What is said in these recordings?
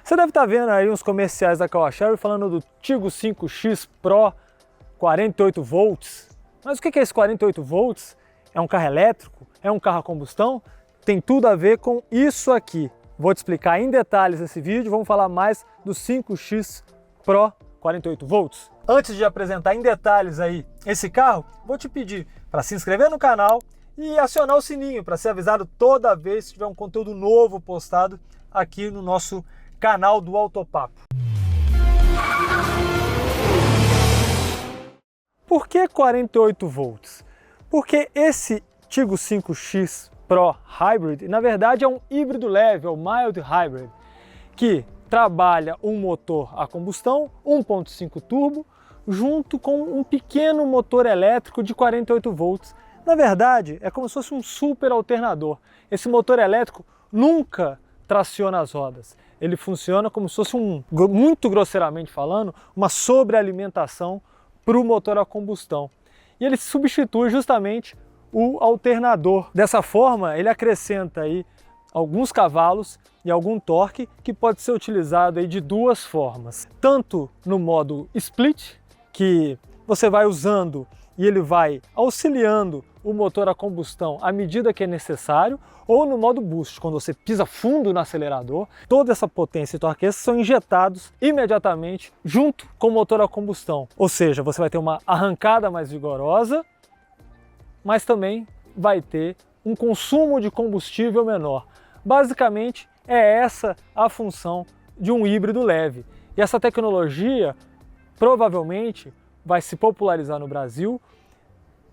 Você deve estar vendo aí uns comerciais da Caoa Chery falando do Tiggo 5X Pro 48 volts. Mas o que é esse 48 volts? É um carro elétrico? É um carro a combustão? Tem tudo a ver com isso aqui. Vou te explicar em detalhes nesse vídeo, vamos falar mais do 5X Pro 48 volts. Antes de apresentar em detalhes aí esse carro, vou te pedir para se inscrever no canal e acionar o sininho para ser avisado toda vez que tiver um conteúdo novo postado aqui no nosso canal do Autopapo. Por que 48 volts? Porque esse Tiggo 5X Pro Hybrid, na verdade, é um híbrido leve, é o Mild Hybrid, que trabalha um motor a combustão 1.5 turbo junto com um pequeno motor elétrico de 48 volts. Na verdade, é como se fosse um super alternador. Esse motor elétrico nunca traciona as rodas. Ele funciona como se fosse muito grosseiramente falando, uma sobrealimentação para o motor a combustão. E ele substitui justamente o alternador. Dessa forma, ele acrescenta aí alguns cavalos e algum torque que pode ser utilizado aí de duas formas. Tanto no modo split, que você vai usando e ele vai auxiliando o motor a combustão à medida que é necessário, ou no modo boost, quando você pisa fundo no acelerador, toda essa potência e torque são injetados imediatamente junto com o motor a combustão. Ou seja, você vai ter uma arrancada mais vigorosa, mas também vai ter um consumo de combustível menor. Basicamente, é essa a função de um híbrido leve. E essa tecnologia provavelmente vai se popularizar no Brasil,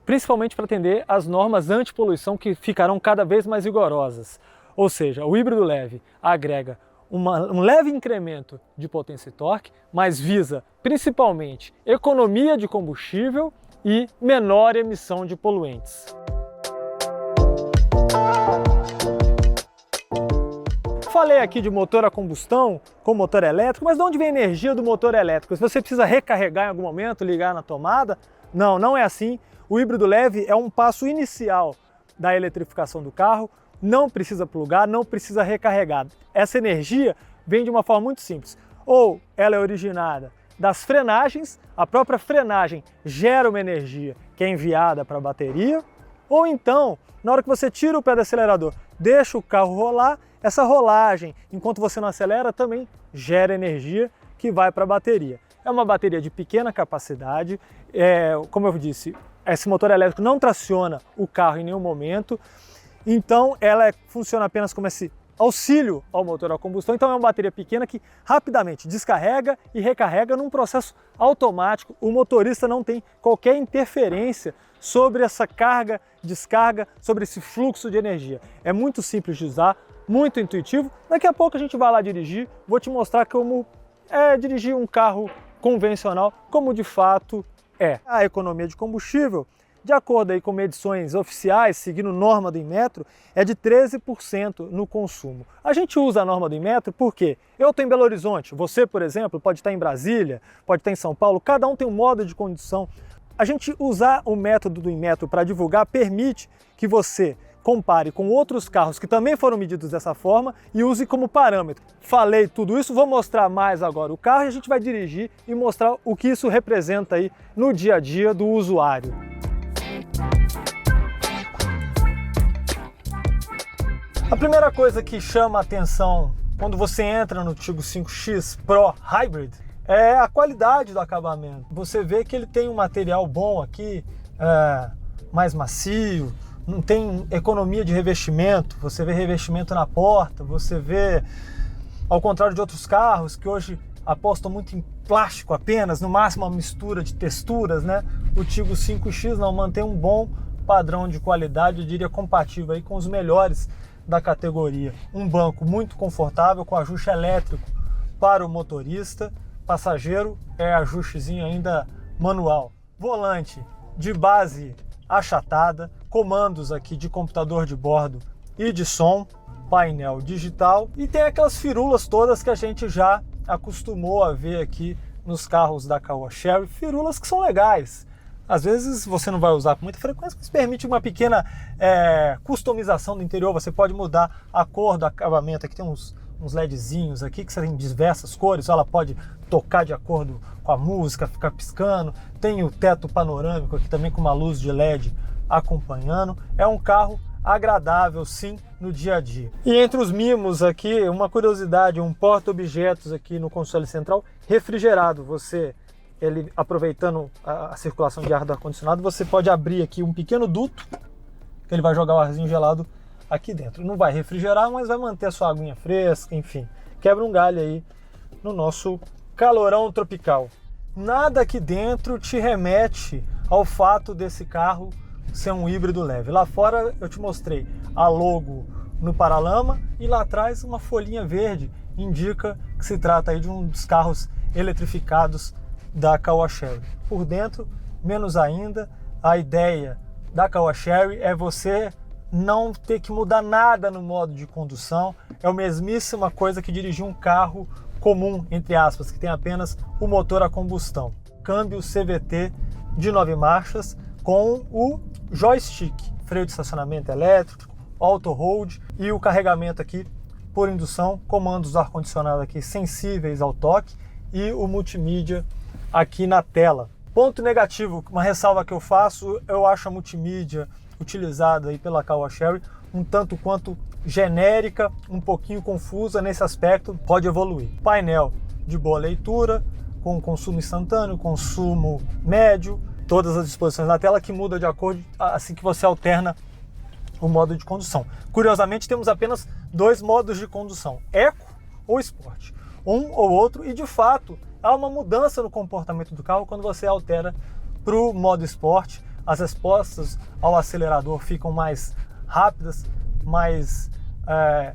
principalmente para atender às normas antipoluição que ficarão cada vez mais rigorosas. Ou seja, o híbrido leve agrega um leve incremento de potência e torque, mas visa principalmente economia de combustível e menor emissão de poluentes. Falei aqui de motor a combustão com motor elétrico, mas de onde vem a energia do motor elétrico? Se você precisa recarregar em algum momento, ligar na tomada? Não, não é assim. O híbrido leve é um passo inicial da eletrificação do carro, não precisa plugar, não precisa recarregar. Essa energia vem de uma forma muito simples. Ou ela é originada das frenagens, a própria frenagem gera uma energia que é enviada para a bateria, ou então, na hora que você tira o pé do acelerador, deixa o carro rolar, essa rolagem, enquanto você não acelera, também gera energia que vai para a bateria. É uma bateria de pequena capacidade, como eu disse, esse motor elétrico não traciona o carro em nenhum momento, então ela funciona apenas como esse auxílio ao motor a combustão, então é uma bateria pequena que rapidamente descarrega e recarrega num processo automático. O motorista não tem qualquer interferência sobre essa carga, descarga, sobre esse fluxo de energia. É muito simples de usar, muito intuitivo. Daqui a pouco a gente vai lá dirigir, vou te mostrar como é dirigir um carro convencional, como de fato é. A economia de combustível, de acordo aí com medições oficiais, seguindo norma do Inmetro, é de 13% no consumo. A gente usa a norma do Inmetro porque eu estou em Belo Horizonte, você, por exemplo, pode estar em Brasília, pode estar em São Paulo, cada um tem um modo de condução. A gente usar o método do Inmetro para divulgar permite que você compare com outros carros que também foram medidos dessa forma e use como parâmetro. Falei tudo isso, vou mostrar mais agora o carro e a gente vai dirigir e mostrar o que isso representa aí no dia a dia do usuário. A primeira coisa que chama a atenção quando você entra no Tiggo 5X Pro Hybrid é a qualidade do acabamento. Você vê que ele tem um material bom aqui, mais macio, não tem economia de revestimento, você vê revestimento na porta, você vê, ao contrário de outros carros que hoje apostam muito em plástico apenas, no máximo uma mistura de texturas, né? O Tiggo 5X não mantém um bom padrão de qualidade, eu diria compatível aí com os melhores da categoria. Um banco muito confortável, com ajuste elétrico para o motorista, passageiro é ajustezinho ainda manual. Volante de base achatada, comandos aqui de computador de bordo e de som, painel digital e tem aquelas firulas todas que a gente já acostumou a ver aqui nos carros da Caoa Chery, firulas que são legais. Às vezes você não vai usar com muita frequência, mas permite uma pequena customização do interior. Você pode mudar a cor do acabamento. Aqui tem uns uns LEDzinhos aqui que tem diversas cores, ela pode tocar de acordo com a música, ficar piscando. Tem o teto panorâmico aqui também com uma luz de LED acompanhando. É um carro agradável, sim, no dia a dia. E entre os mimos aqui, uma curiosidade, um porta-objetos aqui no console central refrigerado. Ele aproveitando a circulação de ar do ar-condicionado, você pode abrir aqui um pequeno duto, que ele vai jogar o arzinho gelado aqui dentro. Não vai refrigerar, mas vai manter a sua aguinha fresca, enfim. Quebra um galho aí no nosso calorão tropical. Nada aqui dentro te remete ao fato desse carro ser um híbrido leve. Lá fora eu te mostrei a logo no paralama e lá atrás uma folhinha verde indica que se trata aí de um dos carros eletrificados da Caoa Chery. Por dentro, menos ainda, a ideia da Caoa Chery é você não ter que mudar nada no modo de condução. É a mesmíssima coisa que dirigir um carro comum, entre aspas, que tem apenas o motor a combustão. Câmbio CVT de 9 marchas com o joystick, freio de estacionamento elétrico, auto hold e o carregamento aqui por indução, comandos do ar-condicionado aqui sensíveis ao toque e o multimídia aqui na tela. Ponto negativo, uma ressalva que eu faço, eu acho a multimídia utilizada aí pela Caoa Chery um tanto quanto genérica, um pouquinho confusa nesse aspecto, pode evoluir. Painel de boa leitura, com consumo instantâneo, consumo médio, todas as disposições na tela que muda de acordo assim que você alterna o modo de condução. Curiosamente, temos apenas 2 modos de condução, Eco ou Sport, um ou outro, e de fato há uma mudança no comportamento do carro quando você altera para o modo Sport. As respostas ao acelerador ficam mais rápidas, mais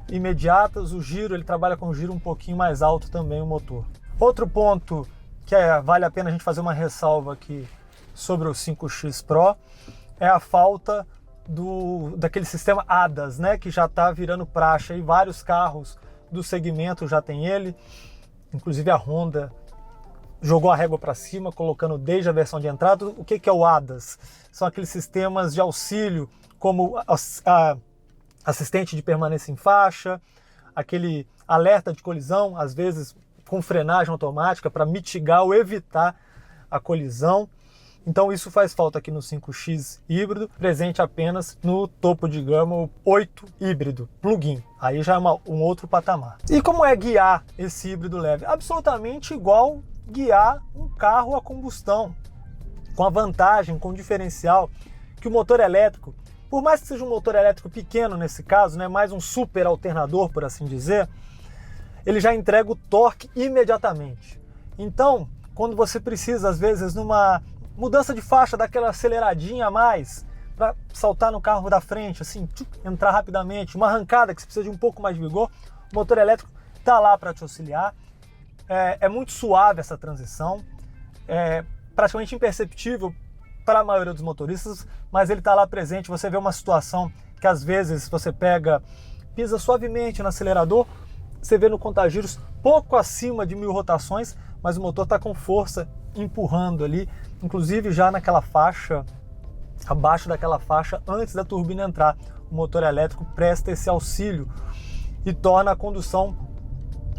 imediatas. O giro, ele trabalha com um giro um pouquinho mais alto também, o motor. Outro ponto que vale a pena a gente fazer uma ressalva aqui sobre o 5X Pro é a falta daquele sistema ADAS, né, que já está virando praxe. E vários carros do segmento já tem ele, inclusive a Honda jogou a régua para cima, colocando desde a versão de entrada. O que é o ADAS? São aqueles sistemas de auxílio, como assistente de permanência em faixa, aquele alerta de colisão, às vezes com frenagem automática para mitigar ou evitar a colisão. Então isso faz falta aqui no 5X híbrido, presente apenas no topo de gama o 8 híbrido, plug-in. Aí já é um outro patamar. E como é guiar esse híbrido leve? Absolutamente igual guiar um carro a combustão, com a vantagem, com o diferencial que o motor elétrico, por mais que seja um motor elétrico pequeno nesse caso, né, mais um super alternador, por assim dizer, ele já entrega o torque imediatamente. Então, quando você precisa, às vezes, numa mudança de faixa, daquela aceleradinha a mais, para saltar no carro da frente, assim, entrar rapidamente, uma arrancada que você precisa de um pouco mais de vigor, o motor elétrico está lá para te auxiliar. É muito suave essa transição, é praticamente imperceptível para a maioria dos motoristas, mas ele está lá presente. Você vê uma situação que às vezes você pisa suavemente no acelerador, você vê no contagiros pouco acima de 1000 rotações, mas o motor está com força empurrando ali, inclusive já naquela faixa, abaixo daquela faixa, antes da turbina entrar. O motor elétrico presta esse auxílio e torna a condução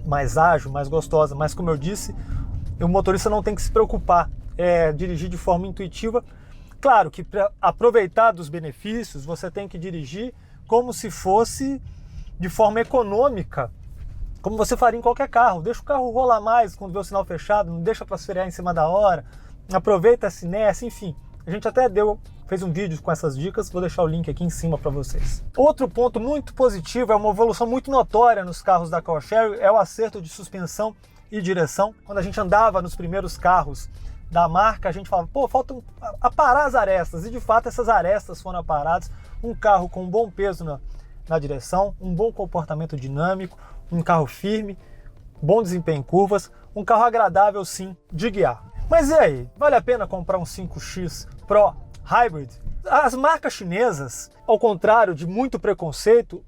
mais ágil, mais gostosa. Mas como eu disse, o motorista não tem que se preocupar, dirigir de forma intuitiva. Claro que para aproveitar dos benefícios, você tem que dirigir como se fosse de forma econômica, como você faria em qualquer carro. Deixa o carro rolar mais quando vê o sinal fechado, não deixa para frear em cima da hora, aproveita essa inércia, enfim. A gente até fez um vídeo com essas dicas, vou deixar o link aqui em cima para vocês. Outro ponto muito positivo, é uma evolução muito notória nos carros da Caoa Chery, é o acerto de suspensão e direção. Quando a gente andava nos primeiros carros da marca, a gente falava, pô, falta aparar as arestas, e de fato essas arestas foram aparadas. Um carro com um bom peso na direção, um bom comportamento dinâmico, um carro firme, bom desempenho em curvas, um carro agradável sim de guiar. Mas e aí, vale a pena comprar um 5X Pro Hybrid? As marcas chinesas, ao contrário de muito preconceito,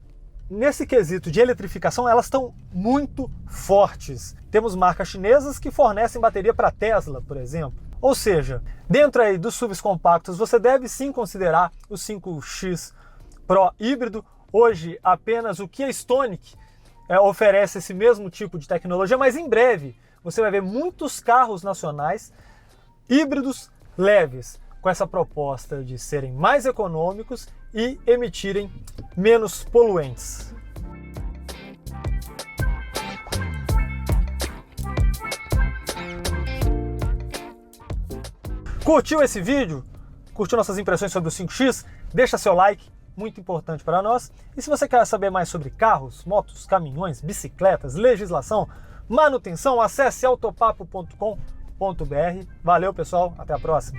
nesse quesito de eletrificação, elas estão muito fortes. Temos marcas chinesas que fornecem bateria para Tesla, por exemplo. Ou seja, dentro aí dos SUVs compactos, você deve sim considerar o 5X Pro híbrido. Hoje, apenas o Kia Stonic oferece esse mesmo tipo de tecnologia, mas em breve você vai ver muitos carros nacionais híbridos leves, com essa proposta de serem mais econômicos e emitirem menos poluentes. Curtiu esse vídeo? Curtiu nossas impressões sobre o 5X? Deixa seu like, muito importante para nós. E se você quer saber mais sobre carros, motos, caminhões, bicicletas, legislação, manutenção, acesse autopapo.com.br. Valeu, pessoal, até a próxima.